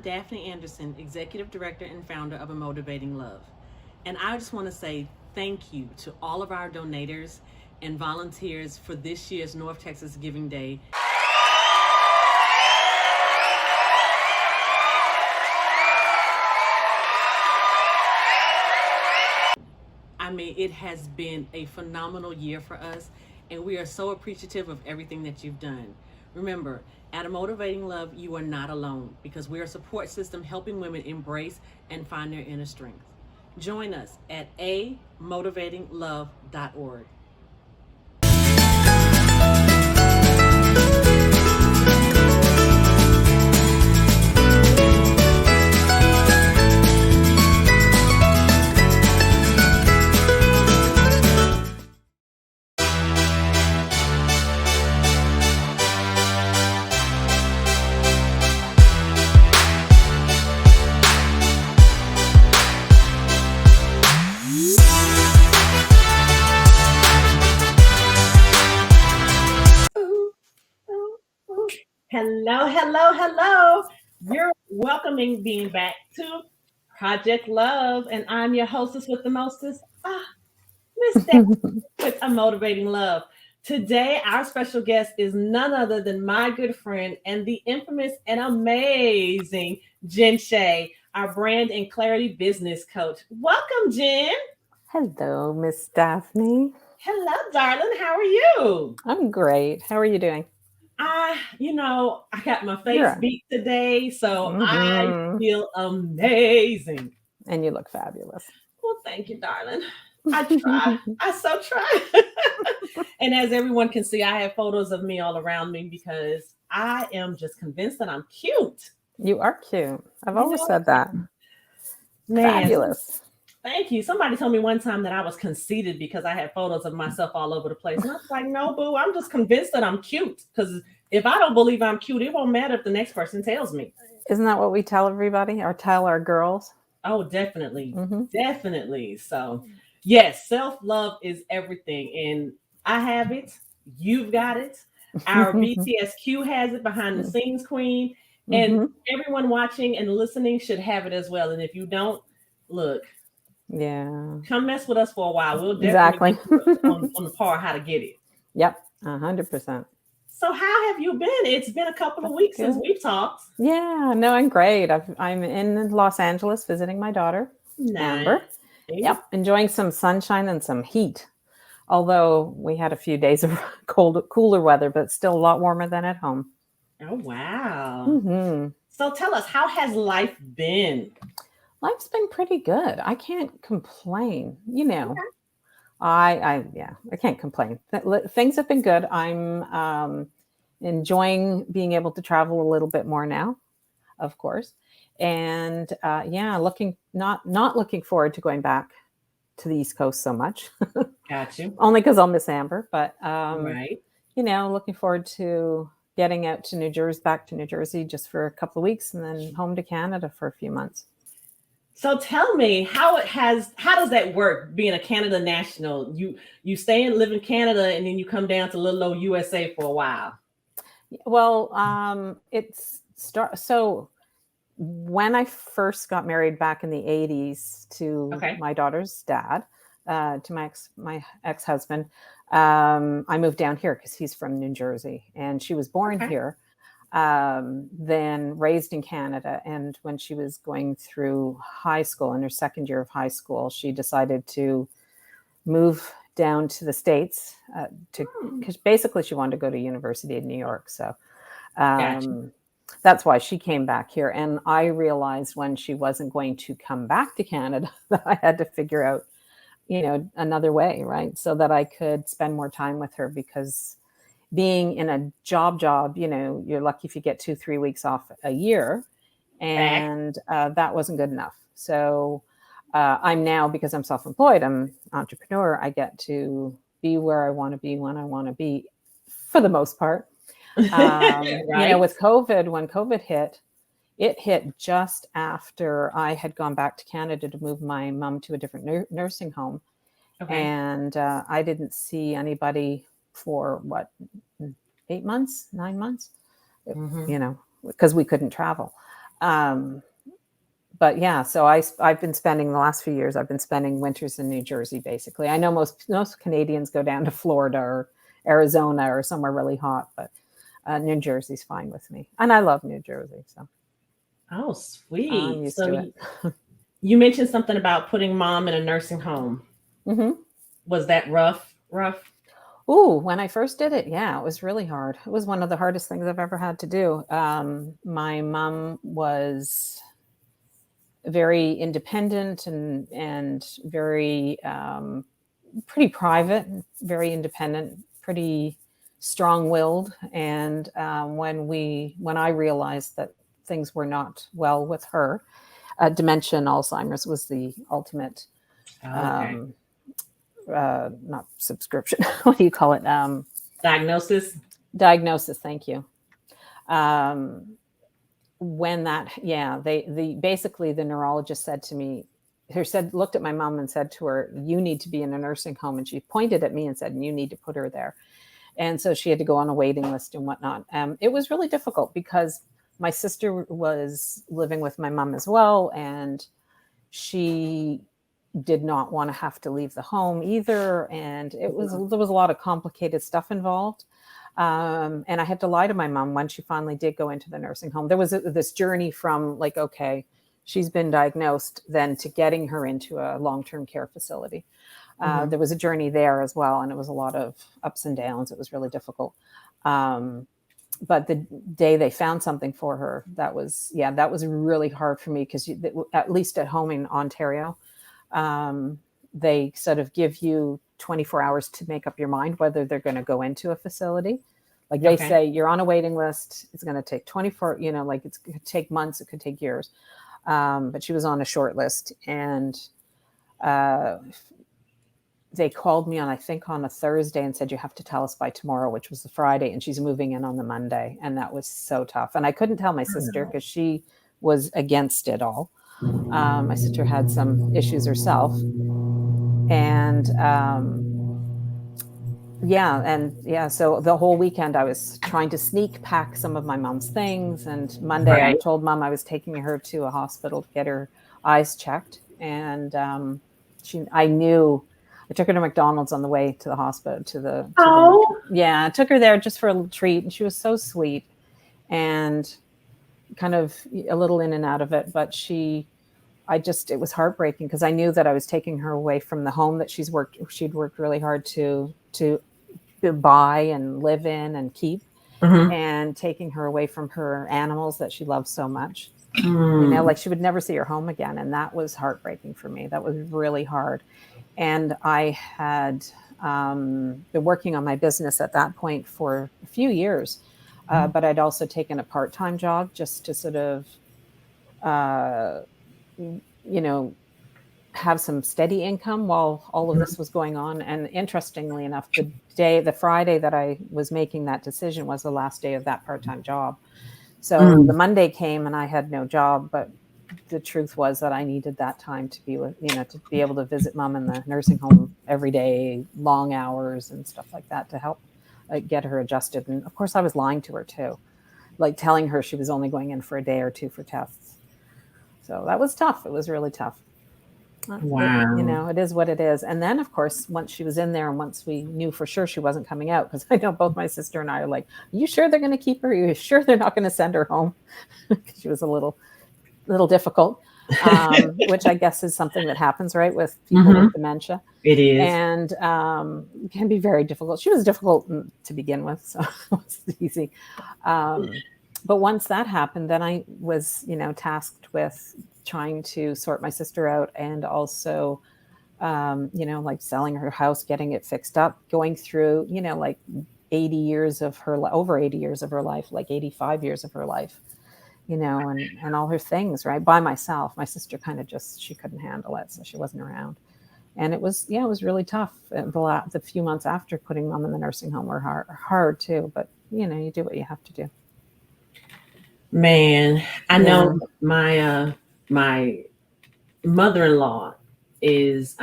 Daphne Anderson, Executive Director and founder of Motivating Love. And I just want to say thank you to all of our donators and volunteers for this year's North Texas Giving Day. I mean, it has been a phenomenal year for us, and we are so appreciative of everything that you've done. Remember, at A Motivating Love, you are not alone because we're a support system helping women embrace and find their inner strength. Join us at amotivatinglove.org. Hello, hello, hello. You're welcoming being back to Project Love, and I'm your hostess with the mostest, Miss Daphne with A Motivating Love. Today, our special guest is none other than my good friend and the infamous and amazing Jen Shea, our brand and clarity business coach. Welcome, Jen. Hello, Miss Daphne. Hello, darling. How are you? I'm great. How are you doing? I got my face beat today, so I feel amazing. And you look fabulous. Well, thank you, darling. I try. I so try. And as everyone can see, I have photos of me all around me because I am just convinced that I'm cute. You are cute. I've always said that. Man, fabulous. Thank you. Somebody told me one time that I was conceited because I had photos of myself all over the place. And I was like, no, boo, I'm just convinced that I'm cute. Because if I don't believe I'm cute, it won't matter if the next person tells me. Isn't that what we tell everybody or tell our girls? Oh, definitely. Definitely. So, yes, self-love is everything. And I have it. You've got it. Our BTSQ has it, behind the scenes queen. And everyone watching and listening should have it as well. And if you don't, look. Yeah. Come mess with us for a while. We'll definitely on the par how to get it. Yep. 100%. So how have you been? It's been a couple of weeks since we've talked. Yeah, no, I'm great. I'm in Los Angeles visiting my daughter, Amber. Yep. Enjoying some sunshine and some heat. Although we had a few days of cooler weather, but still a lot warmer than at home. Oh, wow. So tell us, how has life been? Life's been pretty good. I can't complain. I can't complain. Things have been good. I'm enjoying being able to travel a little bit more now, of course. And not looking forward to going back to the East Coast so much. Got you. Only because I'll miss Amber, but right. Looking forward to getting out to back to New Jersey just for a couple of weeks and then home to Canada for a few months. So tell me how does that work being a Canada national? You stay and live in Canada and then you come down to little old USA for a while. Well, so when I first got married back in the 80s to my daughter's dad, to my ex-husband, I moved down here because he's from New Jersey and she was born here. Then raised in Canada. And when she was going through high school, in her second year of high school, she decided to move down to the States because basically she wanted to go to University of New York. So that's why she came back here. And I realized when she wasn't going to come back to Canada that I had to figure out, another way, right? So that I could spend more time with her because being in a job, you're lucky if you get 2-3 weeks off a year. And that wasn't good enough. So I'm now, because I'm self-employed, I'm an entrepreneur, I get to be where I want to be when I want to be for the most part. With COVID, when COVID hit, it hit just after I had gone back to Canada to move my mom to a different nursing home. And I didn't see anybody for 8 months, 9 months, because we couldn't travel. But yeah, so I've been spending the last few years, I've been spending winters in New Jersey, basically. I know most Canadians go down to Florida or Arizona or somewhere really hot, but New Jersey's fine with me. And I love New Jersey, so Oh, I'm sweet. used So to it. you mentioned something about putting mom in a nursing home. Mm-hmm. Was that rough? Rough? Ooh, when I first did it, yeah, it was really hard. It was one of the hardest things I've ever had to do. My mom was very independent and very pretty private, very independent, pretty strong-willed. And when I realized that things were not well with her, dementia and Alzheimer's was the ultimate. Oh, okay. Not subscription. What do you call it? Diagnosis? Diagnosis. Thank you. When that, yeah, basically the neurologist said to me, looked at my mom and said to her, "You need to be in a nursing home." And she pointed at me and said, "You need to put her there." And so she had to go on a waiting list and whatnot. It was really difficult because my sister was living with my mom as well, and she did not want to have to leave the home either. And there was a lot of complicated stuff involved. And I had to lie to my mom when she finally did go into the nursing home. There was this journey from like, okay, she's been diagnosed, then to getting her into a long-term care facility. There was a journey there as well. And it was a lot of ups and downs. It was really difficult. But the day they found something for her, that was really hard for me because at least at home in Ontario, they sort of give you 24 hours to make up your mind whether they're going to go into a facility. Like they say, you're on a waiting list. It's going to take 24, like it's going to take months. It could take years. But she was on a short list, and they called me I think on a Thursday and said, "You have to tell us by tomorrow," which was the Friday. And she's moving in on the Monday. And that was so tough. And I couldn't tell my sister because she was against it all. My sister had some issues herself. And so the whole weekend I was trying to sneak pack some of my mom's things. And Monday I told mom I was taking her to a hospital to get her eyes checked. And I took her to McDonald's on the way to the hospital, I took her there just for a little treat. And she was so sweet and kind of a little in and out of it. But it was heartbreaking because I knew that I was taking her away from the home that she'd worked really hard to buy and live in and keep, and taking her away from her animals that she loves so much. Like she would never see her home again. And that was heartbreaking for me. That was really hard. And I had been working on my business at that point for a few years, but I'd also taken a part-time job just to sort of, have some steady income while all of this was going on. And interestingly enough, the Friday that I was making that decision was the last day of that part-time job. So the Monday came and I had no job, but the truth was that I needed that time to be with, to be able to visit mom in the nursing home every day, long hours and stuff like that to help get her adjusted. And of course I was lying to her too, like telling her she was only going in for a day or two for tests. So that was tough. It was really tough. Wow. It is what it is. And then, of course, once she was in there and once we knew for sure she wasn't coming out, because I know both my sister and I are like, "Are you sure they're going to keep her? Are you sure they're not going to send her home?" She was a little difficult, which I guess is something that happens, right, with people with dementia. It is. And it can be very difficult. She was difficult to begin with, so it was easy. But once that happened, then I was, tasked with trying to sort my sister out and also, like selling her house, getting it fixed up, going through, like over 80 years of her life, like 85 years of her life, and all her things, right, by myself. My sister kind of she couldn't handle it, so she wasn't around. And it was really tough. The few months after putting mom in the nursing home were hard too, but you do what you have to do. Man, I know my mother-in-law is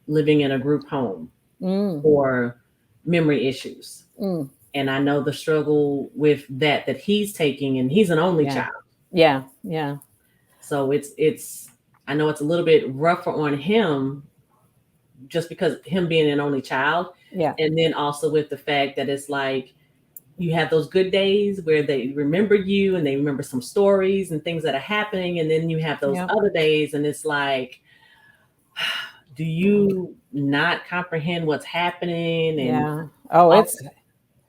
living in a group home for memory issues. And I know the struggle with that he's taking, and he's an only child. Yeah. Yeah. So I know it's a little bit rougher on him just because him being an only child. Yeah. And then also with the fact that it's like you have those good days where they remember you and they remember some stories and things that are happening. And then you have those Yeah. other days and it's like, do you not comprehend what's happening? And Yeah. Oh, all,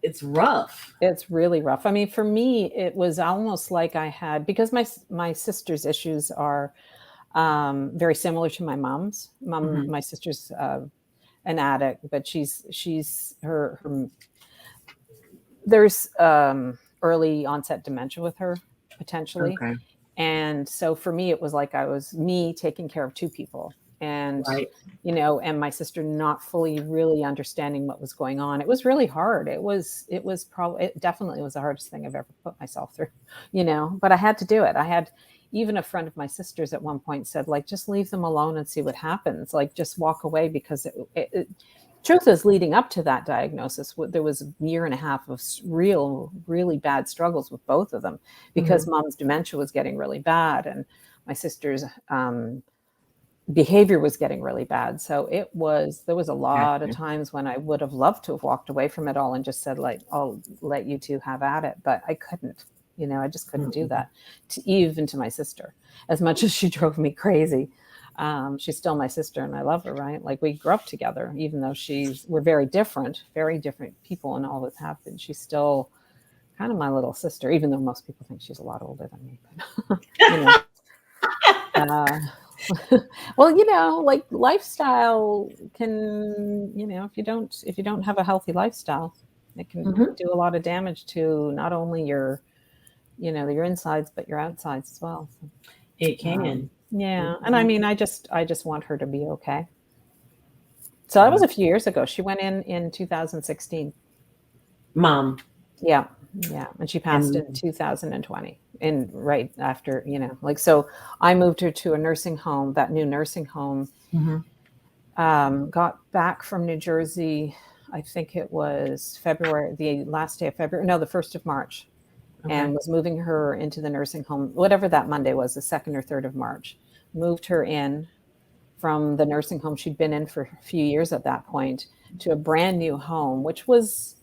it's rough. it's really rough. I mean, for me, it was almost like I had, because my sister's issues are very similar to my mom's. Mm-hmm. My sister's an addict, but she's her there's early onset dementia with her potentially. Okay. And so for me, it was like I was me taking care of two people. And, Right. and my sister not fully really understanding what was going on. It was really hard. It definitely was the hardest thing I've ever put myself through, but I had to do it. I had, even a friend of my sister's at one point said, like, just leave them alone and see what happens. Like, just walk away, because truth is, leading up to that diagnosis, there was a year and a half of really bad struggles with both of them, because Mm-hmm. mom's dementia was getting really bad and my sister's behavior was getting really bad. So there was a lot of Gotcha. times when I would have loved to have walked away from it all and just said, like, I'll let you two have at it. But I couldn't, I just couldn't do Mm-hmm. that, even to my sister, as much as she drove me crazy. She's still my sister and I love her, right? Like, we grew up together, even though we're very different people and all that's happened. She's still kind of my little sister, even though most people think she's a lot older than me. But, uh, well, like, lifestyle can, if you don't have a healthy lifestyle, it can Mm-hmm. do a lot of damage to not only your insides, but your outsides as well. So, It can. It yeah. And I can. mean, I just want her to be okay. So that was a few years ago. She went in 2016. Mom. Yeah. Yeah. And she passed in And 2020, and right after, like, so I moved her to a nursing home, that new nursing home. mm-hmm. Got back from New Jersey, I think it was February, the last day of February, no, the 1st of March, Okay. and was moving her into the nursing home, whatever that Monday was, the 2nd or 3rd of March. Moved her in from the nursing home she'd been in for a few years at that point to a brand new home, which was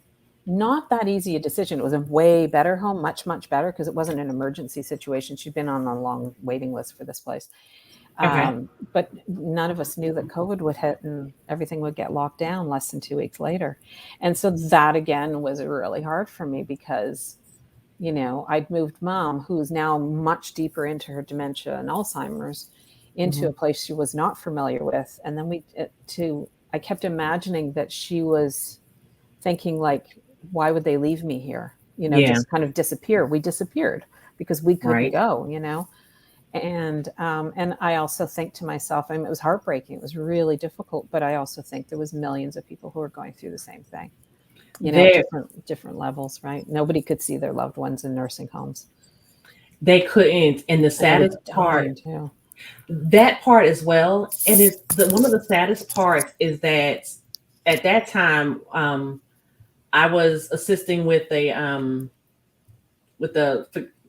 not that easy a decision. It was a way better home, much, much better, because it wasn't an emergency situation. She'd been on a long waiting list for this place. Okay. But none of us knew that COVID would hit and everything would get locked down less than 2 weeks later. And so that again was really hard for me, because, I'd moved mom, who's now much deeper into her dementia and Alzheimer's, into Mm-hmm. a place she was not familiar with. And then I kept imagining that she was thinking, like, why would they leave me here? Yeah. Just kind of disappear. We disappeared because we couldn't Right. go. And I also think to myself, I mean, it was heartbreaking. It was really difficult, but I also think there was millions of people who were going through the same thing, There different levels, right? Nobody could see their loved ones in nursing homes, they couldn't. And the and they were saddest part, dying too. that part as well. And it's one of the saddest parts is that at that time, I was assisting with the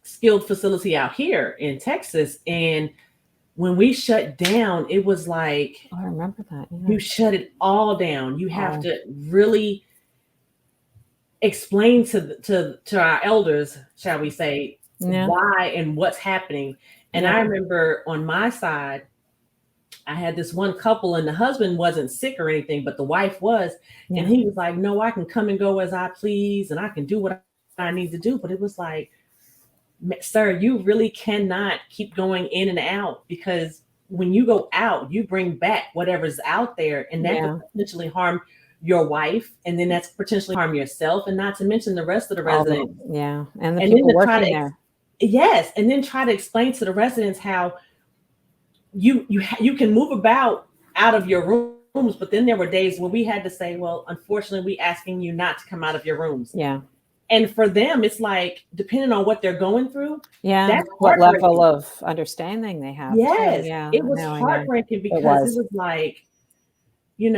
skilled facility out here in Texas, and when we shut down, it was like Oh, I remember that. Yeah. you shut it all down. You have Oh, to really explain to our elders, shall we say, yeah, why and what's happening. And yeah, I remember on my side, I had this one couple, and the husband wasn't sick or anything, but the wife was. And yeah, he was like, no, I can come and go as I please, and I can do what I need to do. But it was like, sir, you really cannot keep going in and out, because when you go out, you bring back whatever's out there, and that could yeah. potentially harm your wife, and then that's potentially harm yourself, and not to mention the rest of the All the residents. Yeah, and the And then people to try working to there. yes, and then try to explain to the residents how you can move about out of your rooms, but then there were days where we had to say, well, unfortunately, we asking you not to come out of your rooms. Yeah, And for them, it's like, depending on what they're going through, yeah. that's What level heartbreaking. of understanding they have too? Yes, Yeah, it was I know. heartbreaking It because it was. was like, you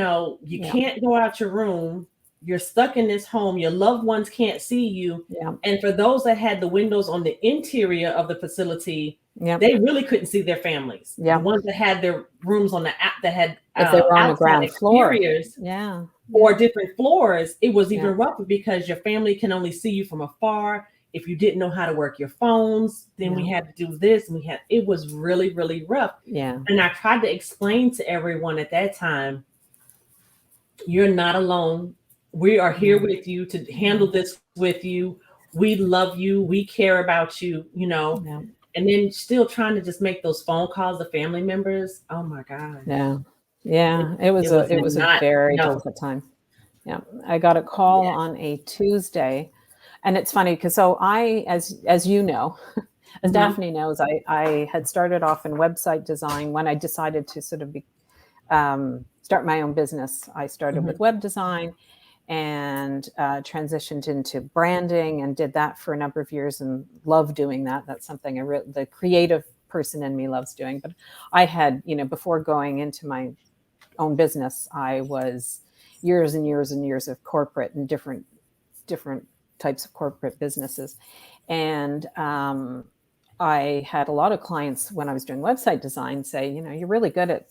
Yeah, can't go out your room, you're stuck in this home, your loved ones can't see you. Yeah. And for those that had the windows on the interior of the facility, Yeah. they really couldn't see their families. Yeah. The ones that had their rooms on the that had If they were on the outside ground floor. exteriors, Yeah. or different floors, it was even Yeah. rougher because your family can only see you from afar. If you didn't know how to work your phones, then we had to do this, and it was really, really rough. Yeah. And I tried to explain to everyone at that time, you're not alone. We are here with you to handle this with you. We love you. We care about you, Yeah. and then still trying to just make those phone calls to family members. Oh my God. Yeah. Yeah. It was a not very no. difficult time. Yeah. I got a call on a Tuesday, and it's funny because as you know, as Daphne knows, I had started off in website design when I decided to sort of start my own business. I started with web design and transitioned into branding and did that for a number of years and love doing that. That's something the creative person in me loves doing. But I had, before going into my own business, I was years and years and years of corporate and different types of corporate businesses. And I had a lot of clients when I was doing website design say, you're really good at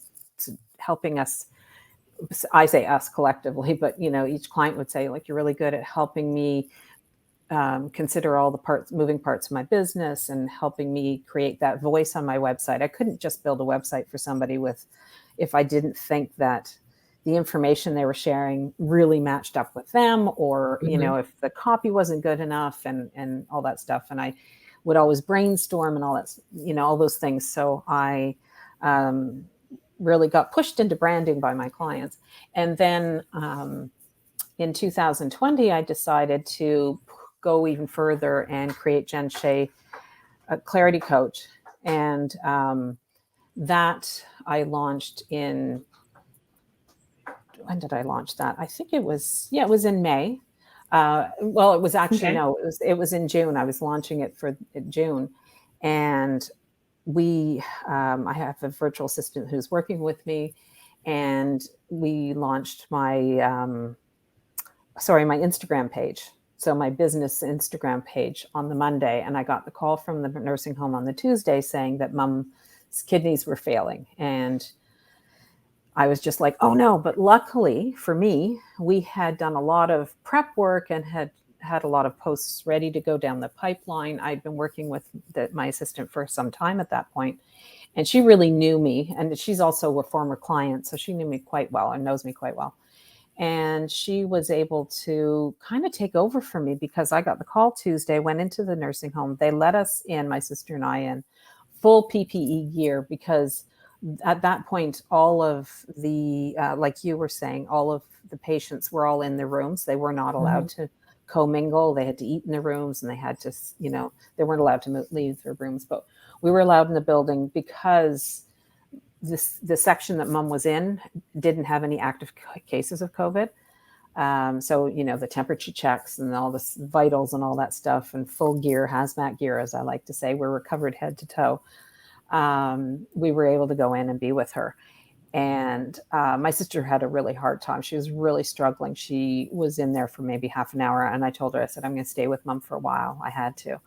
helping us. I say us collectively, but each client would say, like, you're really good at helping me consider all the moving parts of my business and helping me create that voice on my website. I couldn't just build a website for somebody if I didn't think that the information they were sharing really matched up with them, or if the copy wasn't good enough and all that stuff. And I would always brainstorm and all that, all those things. So I really got pushed into branding by my clients. And then in 2020, I decided to go even further and create Jen Shea, a clarity coach. And that I launched in, when did I launch that? I think it was in May. Well, it was actually, no, it was in June. I was launching it for June. And I have a virtual assistant who's working with me, and we launched my Instagram page. So my business Instagram page on the Monday, and I got the call from the nursing home on the Tuesday saying that Mom's kidneys were failing. And I was just like, oh no. But luckily for me, we had done a lot of prep work and had a lot of posts ready to go down the pipeline. I'd been working with my assistant for some time at that point, and she really knew me. And she's also a former client, so she knew me quite well and knows me quite well. And she was able to kind of take over for me because I got the call Tuesday, went into the nursing home. They let us in, my sister and I, in full PPE gear, because at that point, all of the, like you were saying, all of the patients were all in their rooms. They were not allowed to commingle. They had to eat in their rooms, and they had to, they weren't allowed to leave their rooms, but we were allowed in the building because the section that Mom was in didn't have any active cases of COVID. So, the temperature checks and all the vitals and all that stuff, and full gear, hazmat gear, as I like to say, we were covered head to toe. We were able to go in and be with her. And my sister had a really hard time. She was really struggling. She was in there for maybe half an hour. And I told her, I said, I'm going to stay with Mom for a while. I had to.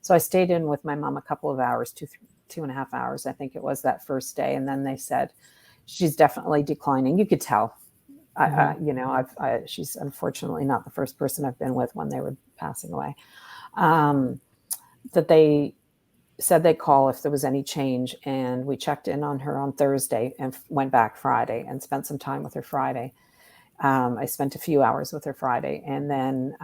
So I stayed in with my mom a couple of hours, 2.5 hours, I think it was, that first day. And then they said, she's definitely declining. You could tell. She's unfortunately not the first person I've been with when they were passing away. That they said they'd call if there was any change. And we checked in on her on Thursday and went back Friday and spent some time with her Friday. I spent a few hours with her Friday. And then,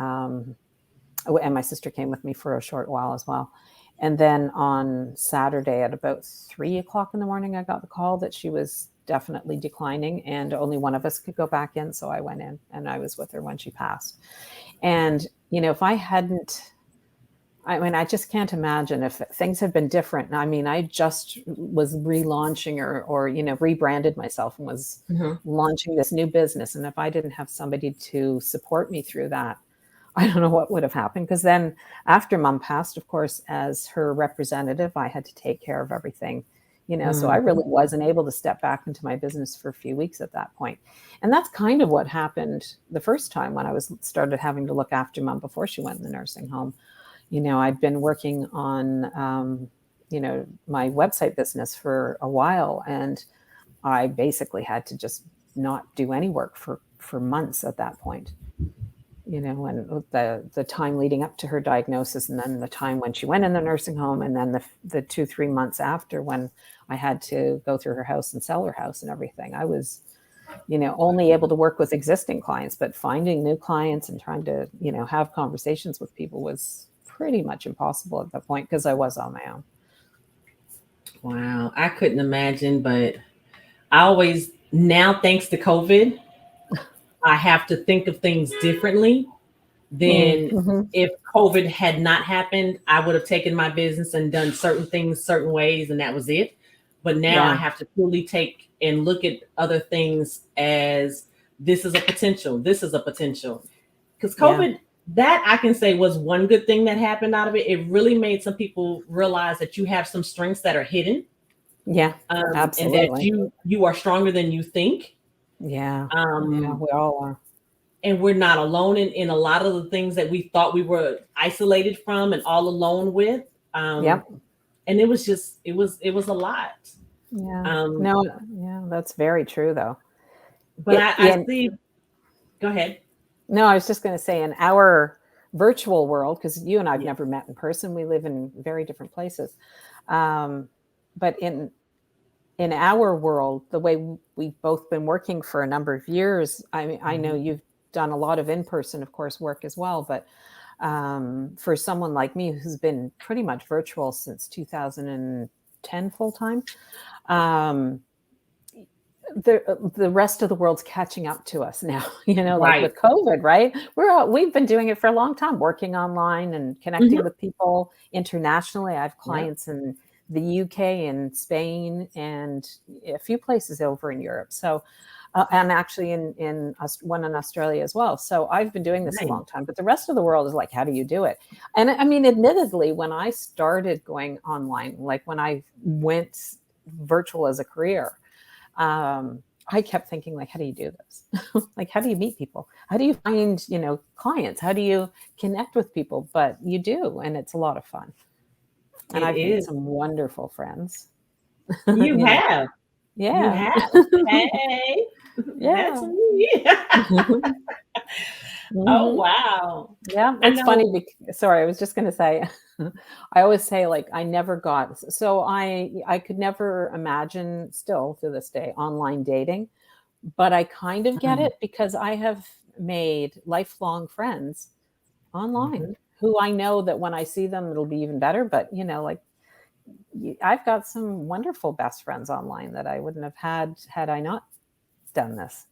and my sister came with me for a short while as well. And then on Saturday at about 3:00 in the morning, I got the call that she was definitely declining and only one of us could go back in. So I went in and I was with her when she passed. And, if I hadn't, I just can't imagine if things had been different. I mean, I just was relaunching or rebranded myself and was launching this new business. And if I didn't have somebody to support me through that, I don't know what would have happened. Because then, after Mom passed, of course, as her representative, I had to take care of everything, So I really wasn't able to step back into my business for a few weeks at that point. And that's kind of what happened the first time when I started having to look after mom before she went in the nursing home. I'd been working on, my website business for a while, and I basically had to just not do any work for months at that point. And the time leading up to her diagnosis, and then the time when she went in the nursing home, and then the 2-3 months after when I had to go through her house and sell her house and everything, I was, only able to work with existing clients, but finding new clients and trying to, have conversations with people was pretty much impossible at that point because I was on my own. Wow, I couldn't imagine, but I always, now thanks to COVID, I have to think of things differently than if COVID had not happened. I would have taken my business and done certain things certain ways, and that was it. But now I have to truly take and look at other things as this is a potential. This is a potential. Because COVID, that I can say was one good thing that happened out of it. It really made some people realize that you have some strengths that are hidden. Yeah, absolutely. And that you are stronger than you think. Yeah, we all are. And we're not alone in a lot of the things that we thought we were isolated from and all alone with. And it was just, it was a lot. Yeah. That's very true though. But I see, go ahead. No, I was just going to say, in our virtual world, because you and I've never met in person, we live in very different places. But in our world, the way we've both been working for a number of years, I know you've done a lot of in-person, of course, work as well. But for someone like me who's been pretty much virtual since 2010 full-time, the rest of the world's catching up to us now, like with COVID, right? We've been doing it for a long time, working online and connecting with people internationally. I have clients in the UK and Spain and a few places over in Europe. So, and actually in one in Australia as well. So I've been doing this a long time, but the rest of the world is like, how do you do it? And I mean, admittedly, when I started going online, like when I went virtual as a career, I kept thinking, like, how do you do this? Like, how do you meet people? How do you find, clients? How do you connect with people? But you do, and it's a lot of fun. And I've made some wonderful friends. You have. Yeah. You have. Hey, that's me. Oh, wow. Yeah, it's funny. Sorry, I was just going to say, I always say, like, I never got, so I could never imagine, still to this day, online dating, but I kind of get it because I have made lifelong friends online who I know that when I see them, it'll be even better. But, like, I've got some wonderful best friends online that I wouldn't have had I not done this.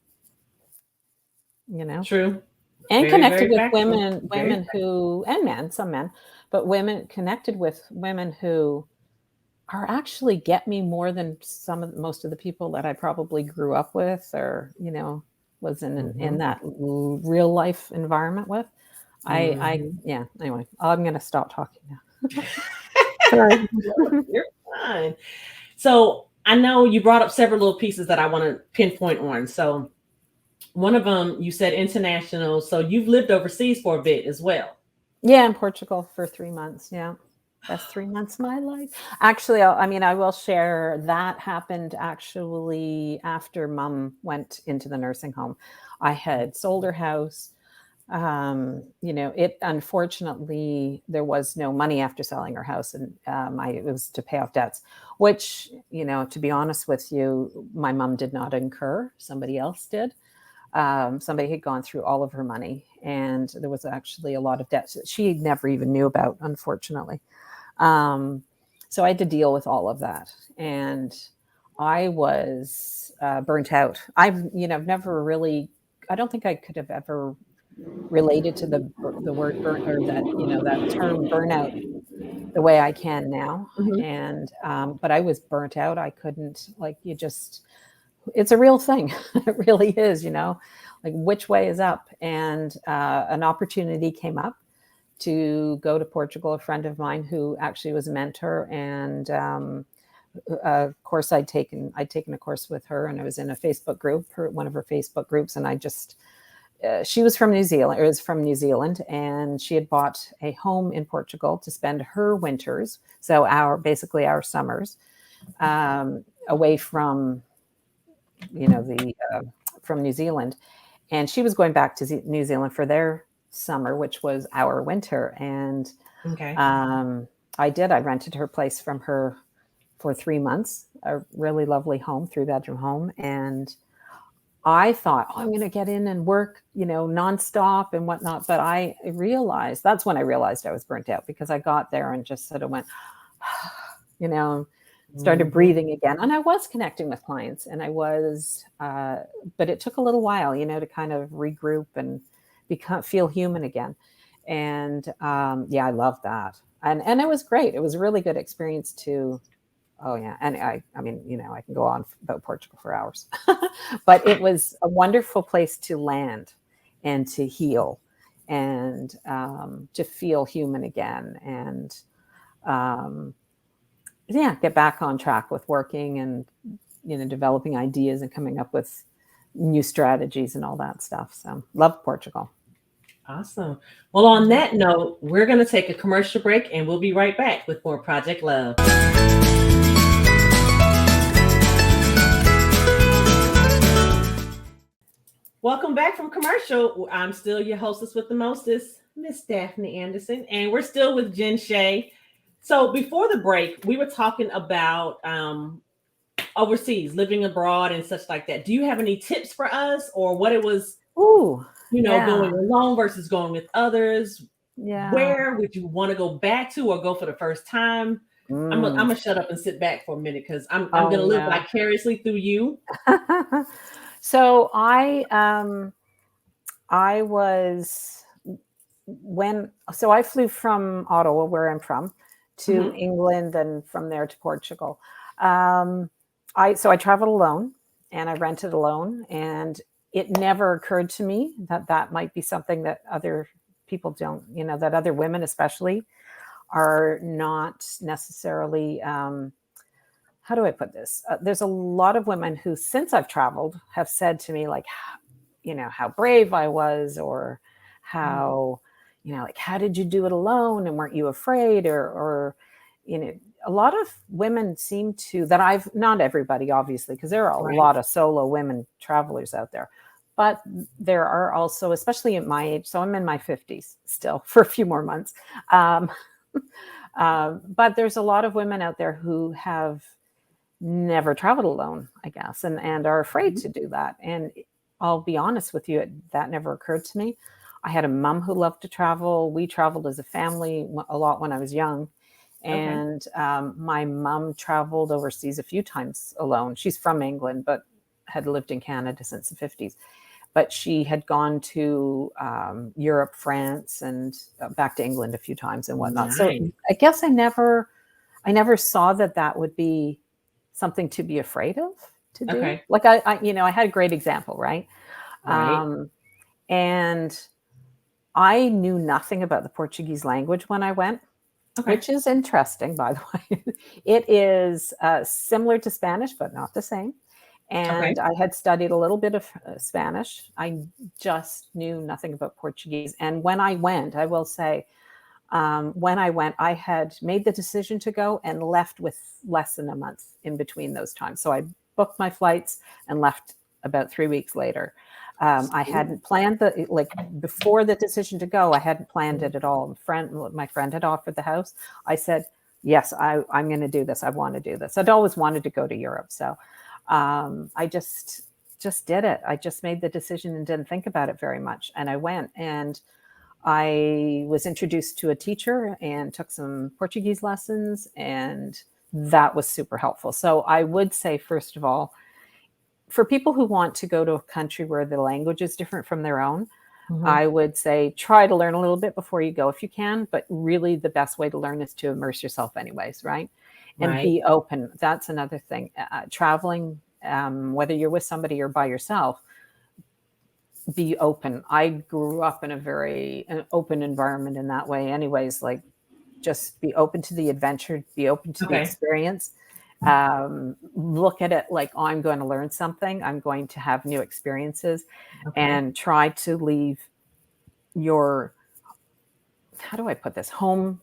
True. And very, connected with women who, and men, some men, but connected with women who are actually get me more than most of the people that I probably grew up with or, was in that real life environment with. Anyway, I'm going to stop talking now. Sorry. You're fine. So I know you brought up several little pieces that I want to pinpoint on. So one of them, you said international. So you've lived overseas for a bit as well. Yeah, in Portugal for 3 months. Yeah. Best 3 months of my life. Actually, I will share that happened actually after Mom went into the nursing home. I had sold her house. It unfortunately, there was no money after selling her house, and it was to pay off debts, which, to be honest with you, my mom did not incur. Somebody else did. Somebody had gone through all of her money, and there was actually a lot of debts that she never even knew about, unfortunately. So I had to deal with all of that, and I was burnt out. I've never really, I don't think I could have ever related to the word burnt, or that, that term burnout, the way I can now. And, but I was burnt out. I couldn't, like, it's a real thing. It really is, like, which way is up? And an opportunity came up to go to Portugal. A friend of mine who actually was a mentor and course I'd taken a course with her, and I was in a Facebook group, one of her Facebook groups, and I just, she was from New Zealand, or is from New Zealand, and she had bought a home in Portugal to spend her winters, so basically our summers, away from, from New Zealand. And she was going back to New Zealand for their summer, which was our winter. And I rented her place from her for 3 months, a really lovely home, 3-bedroom home. And I thought, I'm going to get in and work, nonstop and whatnot. But that's when I realized I was burnt out, because I got there and just sort of went, started breathing again. And I was connecting with clients, and I was, but it took a little while, to kind of regroup and feel human again. And I love that. And it was great. It was a really good experience too. Oh yeah. And I mean, I can go on about Portugal for hours, but it was a wonderful place to land and to heal and to feel human again. And get back on track with working and, developing ideas and coming up with new strategies and all that stuff. So love Portugal. Awesome. Well, on that note, we're going to take a commercial break, and we'll be right back with more Project Love. Welcome back from commercial. I'm still your hostess with the mostest, Miss Daphne Anderson, and we're still with Jen Shea. So before the break, we were talking about overseas, living abroad and such like that. Do you have any tips for us, or what it was, going alone versus going with others? Yeah. Where would you want to go back to, or go for the first time? I'm gonna shut up and sit back for a minute, because I'm gonna live vicariously through you. So I flew from Ottawa, where I'm from, to England, and from there to Portugal. I traveled alone, and I rented alone, and it never occurred to me that might be something that other people don't, that other women especially are not necessarily, how do I put this? There's a lot of women who, since I've traveled, have said to me, like, how brave I was, or how, how did you do it alone? And weren't you afraid? Or a lot of women seem to, not everybody, obviously, because there are a lot of solo women travelers out there, but there are also, especially at my age, so I'm in my 50s still for a few more months. But there's a lot of women out there who have never traveled alone, I guess, and are afraid to do that. And I'll be honest with you, that never occurred to me. I had a mom who loved to travel. We traveled as a family a lot when I was young. And my mom traveled overseas a few times alone. She's from England, but had lived in Canada since the 50s. But she had gone to Europe, France, and back to England a few times and whatnot. Nice. So I guess I never saw that would be something to be afraid of to do. Okay. Like I had a great example, right? And I knew nothing about the Portuguese language when I went. Okay. Which is interesting, by the way. It is similar to Spanish, but not the same. And I had studied a little bit of Spanish. I just knew nothing about Portuguese. And when I went, I will say, I had made the decision to go and left with less than a month in between those times. So I booked my flights and left about 3 weeks later. I hadn't planned before the decision to go, I hadn't planned it at all. My friend had offered the house. I said, yes, I'm going to do this. I want to do this. I'd always wanted to go to Europe. So I just did it. I just made the decision and didn't think about it very much. And I went, and I was introduced to a teacher and took some Portuguese lessons, and that was super helpful. So I would say, first of all, for people who want to go to a country where the language is different from their own, I would say try to learn a little bit before you go if you can, but really the best way to learn is to immerse yourself anyways, right? And be open. That's another thing. Traveling, whether you're with somebody or by yourself, be open. I grew up in an open environment in that way anyways, like just be open to the adventure, be open to the experience. Look at it like, oh, I'm going to learn something. I'm going to have new experiences, Okay. and try to leave your, how do I put this, home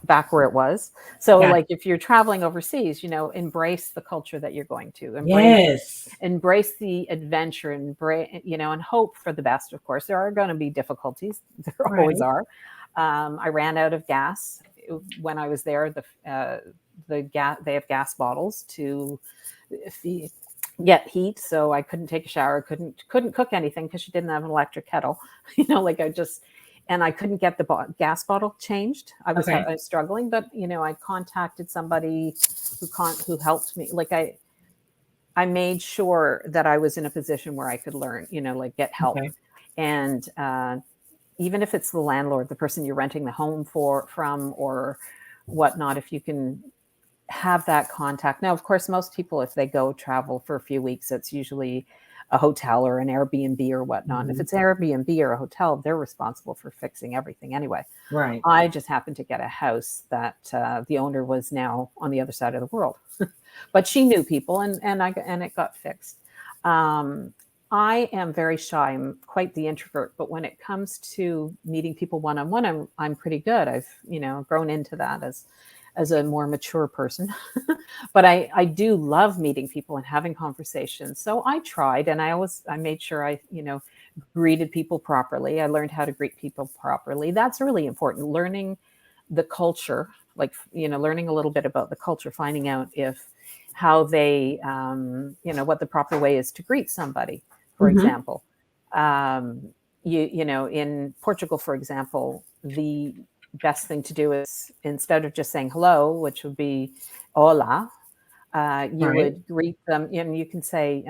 back where it was. So Got like if you're traveling overseas, embrace the culture that you're going to, Yes. embrace the adventure, and hope for the best. Of course, there are going to be difficulties. There always Right. are. I ran out of gas when I was there. The gas, they have gas bottles to get heat, so I couldn't take a shower, couldn't cook anything because she didn't have an electric kettle. Like and I couldn't get the gas bottle changed. I was Okay. struggling, but I contacted somebody who helped me. Like I made sure that I was in a position where I could learn, like get help. Okay. And even if it's the landlord, the person you're renting the home from or whatnot, if you can have that contact. Now, of course, most people, if they go travel for a few weeks, it's usually a hotel or an Airbnb or whatnot. And if it's Airbnb or a hotel, they're responsible for fixing everything anyway. Right. I just happened to get a house that the owner was now on the other side of the world, but she knew people, and it got fixed. I am very shy. I'm quite the introvert, but when it comes to meeting people one on one, I'm pretty good. I've grown into that as a more mature person. But I do love meeting people and having conversations. So I tried, and I made sure I greeted people properly. I learned how to greet people properly. That's really important. Learning the culture, like learning a little bit about the culture, finding out how they what the proper way is to greet somebody. For example, in Portugal, for example, the best thing to do is, instead of just saying hello, which would be hola, you Right. would greet them, and you can say,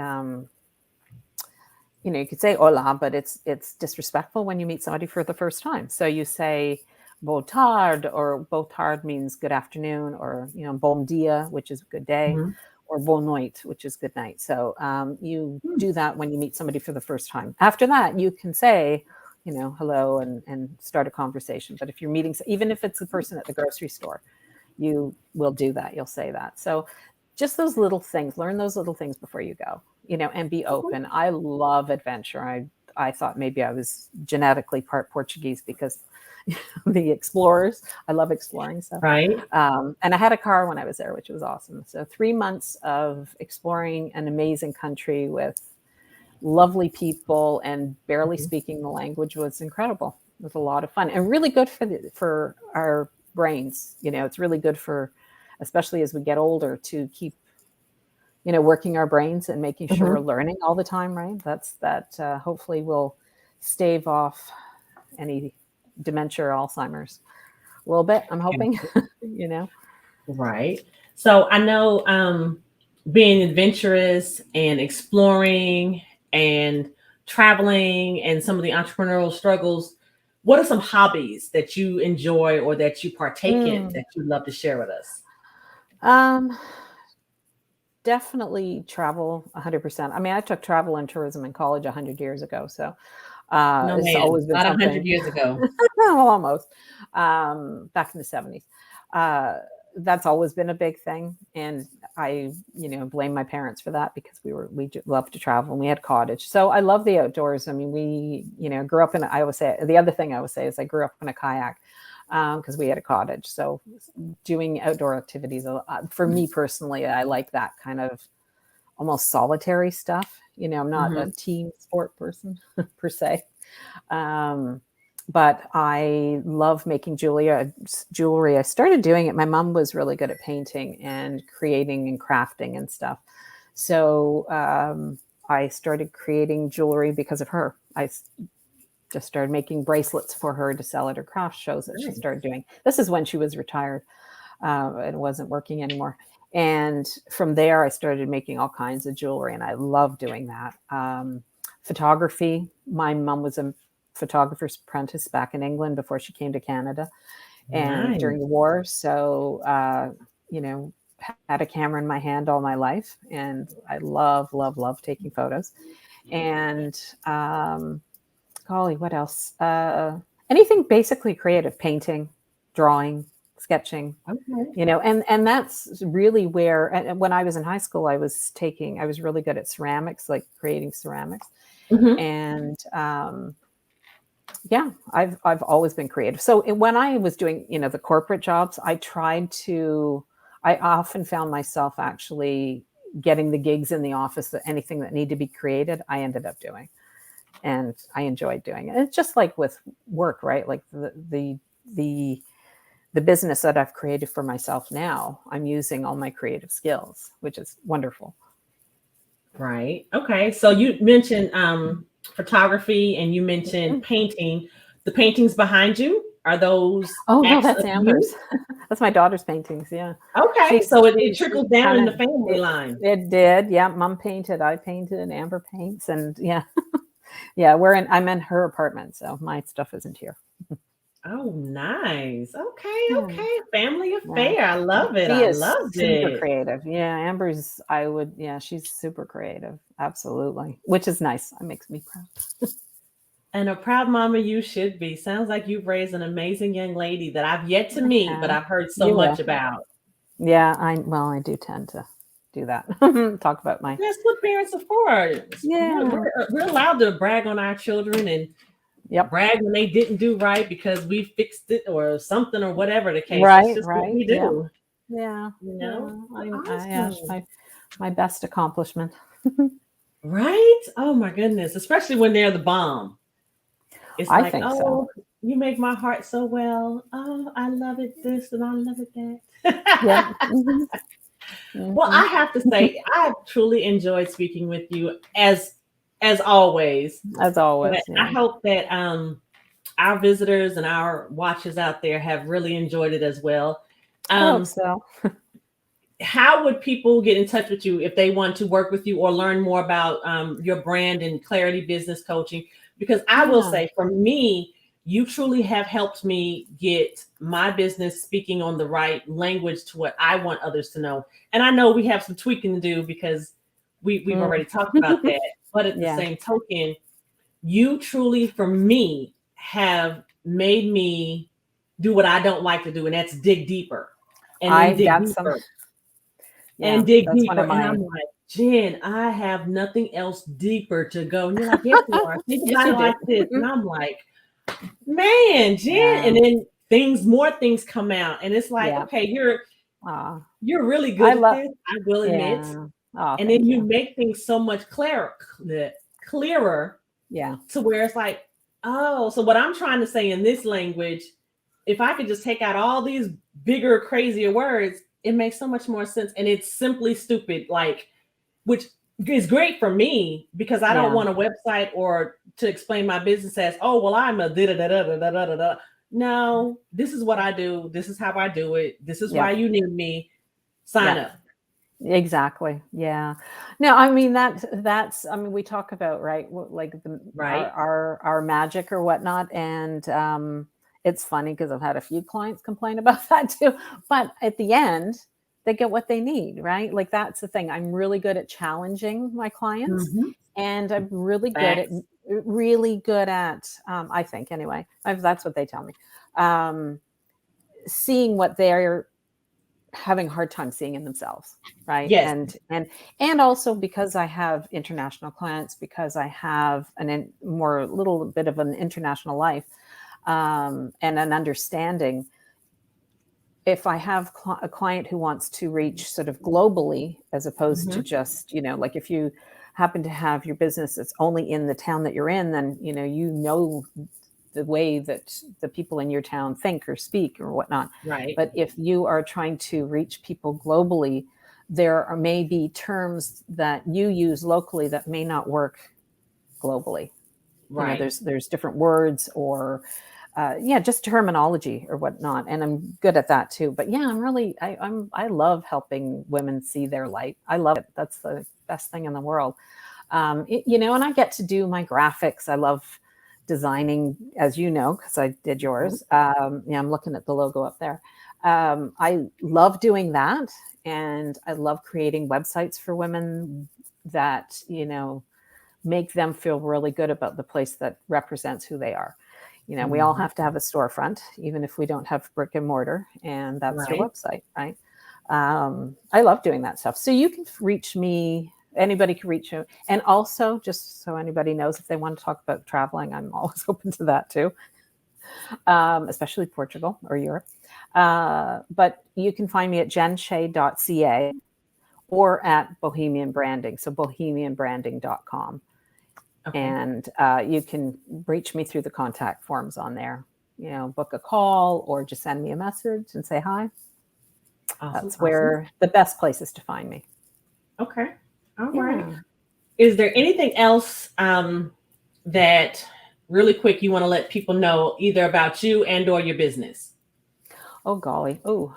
you could say hola, but it's disrespectful when you meet somebody for the first time. So you say boa tarde, or boa tarde means good afternoon, or bom dia, which is good day, or boa noite, which is good night. So you do that when you meet somebody for the first time. After that, you can say, hello, and start a conversation. But if you're meeting, even if it's a person at the grocery store, you will do that. You'll say that. So just those little things, learn those little things before you go, and be open. I love adventure. I thought maybe I was genetically part Portuguese because the explorers, I love exploring stuff. Right. And I had a car when I was there, which was awesome. So 3 months of exploring an amazing country with lovely people and barely speaking the language was incredible. It was a lot of fun and really good for our brains. It's really good for, especially as we get older, to keep working our brains and making sure we're learning all the time, right? That hopefully will stave off any dementia or Alzheimer's a little bit, I'm hoping. Right. So I know being adventurous and exploring and traveling and some of the entrepreneurial struggles, what are some hobbies that you enjoy or that you partake in that you'd love to share with us? Definitely travel 100%. I mean, I took travel and tourism in college 100 years ago. So No, it's man, always been not 100 something. years ago. Well, almost. Back in the 70s. That's always been a big thing. And I, blame my parents for that, because we loved to travel and we had cottage. So I love the outdoors. I mean, we, grew up I always say, the other thing I would say is I grew up in a kayak because we had a cottage. So doing outdoor activities, for me personally, I like that kind of almost solitary stuff. I'm not a team sport person per se. But I love making jewelry. I started doing it. My mom was really good at painting and creating and crafting and stuff. So I started creating jewelry because of her. I just started making bracelets for her to sell at her craft shows that she started doing. This is when she was retired and wasn't working anymore. And from there, I started making all kinds of jewelry, and I love doing that. Photography. My mom was a photographer's apprentice back in England before she came to Canada, and during the war. So, had a camera in my hand all my life, and I love, love, love taking photos. And golly, what else? Anything basically creative, painting, drawing, sketching, Okay. and that's really where, and when I was in high school, I was really good at ceramics, like creating ceramics. Mm-hmm. And yeah, I've always been creative. So when I was doing, the corporate jobs, I often found myself actually getting the gigs in the office, that anything that needed to be created, I ended up doing. And I enjoyed doing it. It's just like with work, right? Like the business that I've created for myself now, I'm using all my creative skills, which is wonderful. Right. Okay. So you mentioned photography and you mentioned painting. The paintings behind you, are those Oh no, acts that's of you? Amber's. That's my daughter's paintings. Yeah, Okay. she's So it she's trickles down in kind the of family line. it did. Yeah, Mom painted, I painted, and Amber paints, and yeah, yeah. I'm in her apartment, so my stuff isn't here. Oh, nice. Okay. Yeah, Okay. Family yeah. affair. I love it. She I is love super it. creative. Yeah, Amber's. Yeah, she's super creative. Absolutely, which is nice. It makes me proud. And a proud mama you should be. Sounds like you've raised an amazing young lady that I've yet to meet, but Yeah, I've heard so you much will. about. Yeah, I do tend to do that. Talk about my. That's what parents are for. Yeah. We're allowed to brag on our children and Yep. brag when they didn't do right because we fixed it or something or whatever the case. That's Right. just what Right. we Yeah. do. Yeah. You know? Yeah. Yeah. Awesome. My best accomplishment. Right? Oh my goodness. Especially when they're the bomb. It's I like, think so. oh, you make my heart so well. Oh, I love it this and I love it Yep. that. Hmm. Well, Hmm. I have to say, I've truly enjoyed speaking with you as always. As But always. I Yeah. hope that our visitors and our watchers out there have really enjoyed it as well. I hope Um, so. how would people get in touch with you if they want to work with you or learn more about your brand and Clarity Business Coaching? Because I will Yeah. say, for me, you truly have helped me get my business speaking on the right language to what I want others to know. And I know we have some tweaking to do because we've Mm. already talked about that. But at the Yeah. same token, you truly, for me, have made me do what I don't like to do, and that's dig deeper and then I dig got some. deeper Yeah. and dig That's one deeper. of And my. I'm like, Jen, I have nothing else deeper to go. And you're like, yes, you are. Think Yes, about you it do. like this. And I'm like, man, Jen. Yeah. And then more things come out. And it's like, Yeah. okay, Aw, you're really I good at love. this, I will admit. Yeah. Oh, And then thank you you. make things so much clearer Yeah. to where it's like, oh, so what I'm trying to say in this language, if I could just take out all these bigger, crazier words, it makes so much more sense. And it's simply stupid, like, which is great for me because I don't Yeah. want a website or to explain my business as, oh, well, I'm a da da da da da da da da. No, this is what I do. This is how I do it. This is why Yep. you need me. Sign Yep. up. Exactly. Yeah. No, I mean that's. I mean, we talk about, right, like Right. our magic or whatnot, and it's funny because I've had a few clients complain about that too. But at the end, they get what they need, right? Like that's the thing. I'm really good at challenging my clients, Mm-hmm. and I'm Facts. really good at. I think anyway. That's what they tell me. Um, Seeing what they're having a hard time seeing in themselves, right? Yes. And also because I have international clients, because I have more little bit of an international life, and an understanding. If I have a client who wants to reach sort of globally, as opposed to Mm-hmm. just, like if you happen to have your business that's only in the town that you're in, then the way that the people in your town think or speak or whatnot. Right. But if you are trying to reach people globally, there may be terms that you use locally that may not work globally. Right. There's different words or just terminology or whatnot, and I'm good at that too. But yeah, I love helping women see their light. I love it. That's the best thing in the world. And I get to do my graphics. I love designing, as you know, because I did yours. I'm looking at the logo up there. I love doing that, and I love creating websites for women that make them feel really good about the place that represents who they are. We all have to have a storefront, even if we don't have brick and mortar, and that's your website, right? I love doing that stuff. So you can reach me. Anybody can reach you. And also, just so anybody knows, if they want to talk about traveling, I'm always open to that too, especially Portugal or Europe. But you can find me at jenshea.ca or at Bohemian Branding, so bohemianbranding.com. Okay. And you can reach me through the contact forms on there. Book a call or just send me a message and say hi. Awesome, That's where the best place is to find me. Okay. All right. Is there anything else that really quick you want to let people know either about you and or your business? Oh, golly. Oh,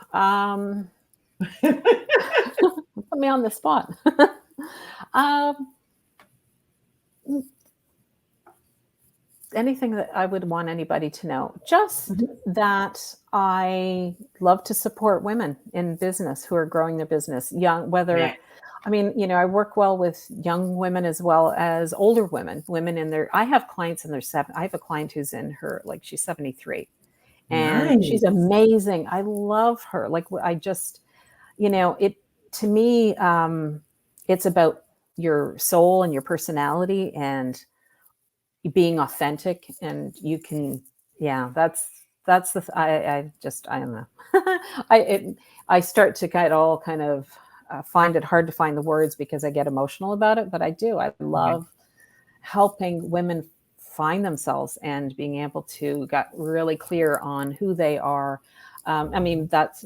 put me on the spot. Anything that I would want anybody to know, just that I love to support women in business who are growing their business, young, whether, I mean, I work well with young women as well as older women in their, I have clients in their I have a client who's in her, like she's 73 and she's amazing. I love her. Like I just, to me, it's about your soul and your personality and being authentic, and you can, that's the, I don't know. I start to kind of find it hard to find the words because I get emotional about it, but I love helping women find themselves and being able to get really clear on who they are. I mean, that's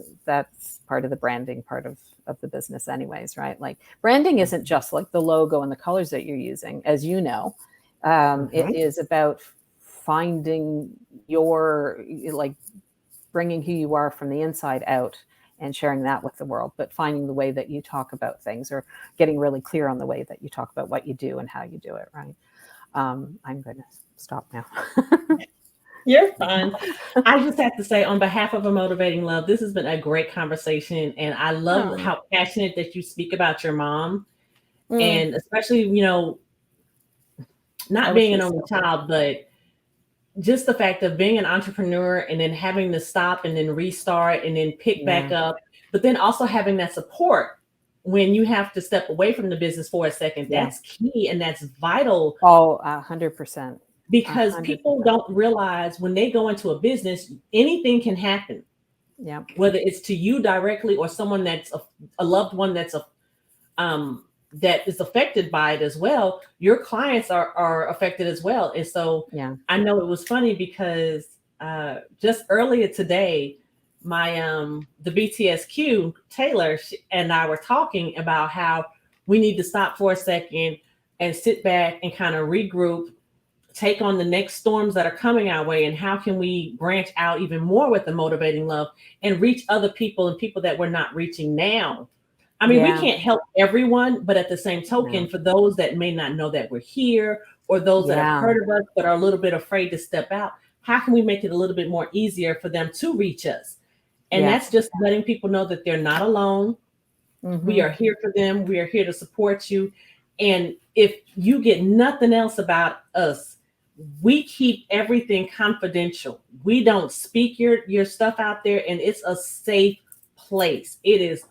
part of the branding part of the business anyways, right? Like branding isn't just like the logo and the colors that you're using, as you know. It is about finding like bringing who you are from the inside out and sharing that with the world, but finding the way that you talk about things or getting really clear on the way that you talk about what you do and how you do it, right? I'm going to stop now. You're fine. I just have to say, on behalf of Motivating Love, this has been a great conversation, and I love how passionate that you speak about your mom, and especially, not being an only child, but just the fact of being an entrepreneur and then having to stop and then restart and then pick back up, but then also having that support when you have to step away from the business for a second. That's key and that's vital. Oh, 100%. Because 100%. People don't realize when they go into a business, anything can happen. Yeah. Whether it's to you directly or someone that's a loved one that's that is affected by it as well. Your clients are affected as well. And so I know it was funny because just earlier today, my the BTSQ Taylor and I were talking about how we need to stop for a second and sit back and kind of regroup, take on the next storms that are coming our way, and how can we branch out even more with the Motivating Love and reach other people and people that we're not reaching now. I mean, we can't help everyone, but at the same token, for those that may not know that we're here or those that have heard of us but are a little bit afraid to step out, how can we make it a little bit more easier for them to reach us? And that's just letting people know that they're not alone. We are here for them. We are here to support you. And if you get nothing else about us, we keep everything confidential. We don't speak your stuff out there, and it's a safe place. It is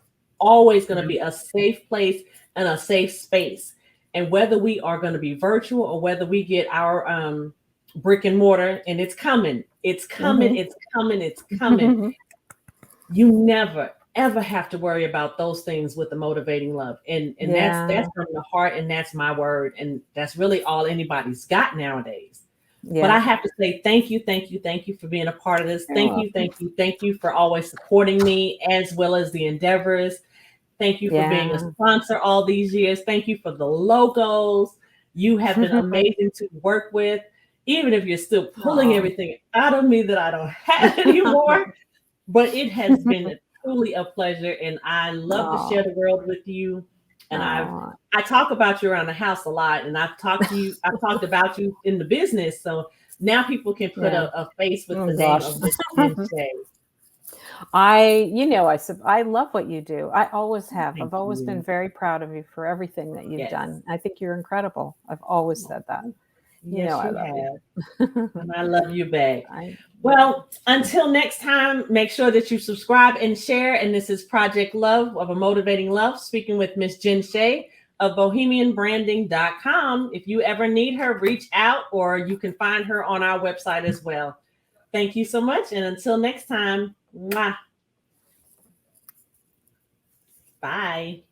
always going to be a safe place and a safe space. And whether we are going to be virtual or whether we get our brick and mortar, and it's coming, it's coming, it's coming, it's coming. You never ever have to worry about those things with the Motivating Love. And that's from the heart, and that's my word. And that's really all anybody's got nowadays. But I have to say thank you for being a part of this. Thank you for always supporting me as well as the endeavors. Thank you for being a sponsor all these years. Thank you for the logos. You have been amazing to work with, even if you're still pulling everything out of me that I don't have anymore. But it has been truly a pleasure, and I love to share the world with you. And I talk about you around the house a lot, and I've talked about you in the business. So now people can put a face with the name of Miss Jen Shea. I love what you do. I always have. I've always been very proud of you for everything that you've done. I think you're incredible. I've always said that. Yes, I you love you. And I love you back. Well, until next time, make sure that you subscribe and share. And this is Project Love of A Motivating Love, speaking with Miss Jen Shea of bohemianbranding.com. If you ever need her, reach out, or you can find her on our website as well. Thank you so much. And until next time, mwah. Bye.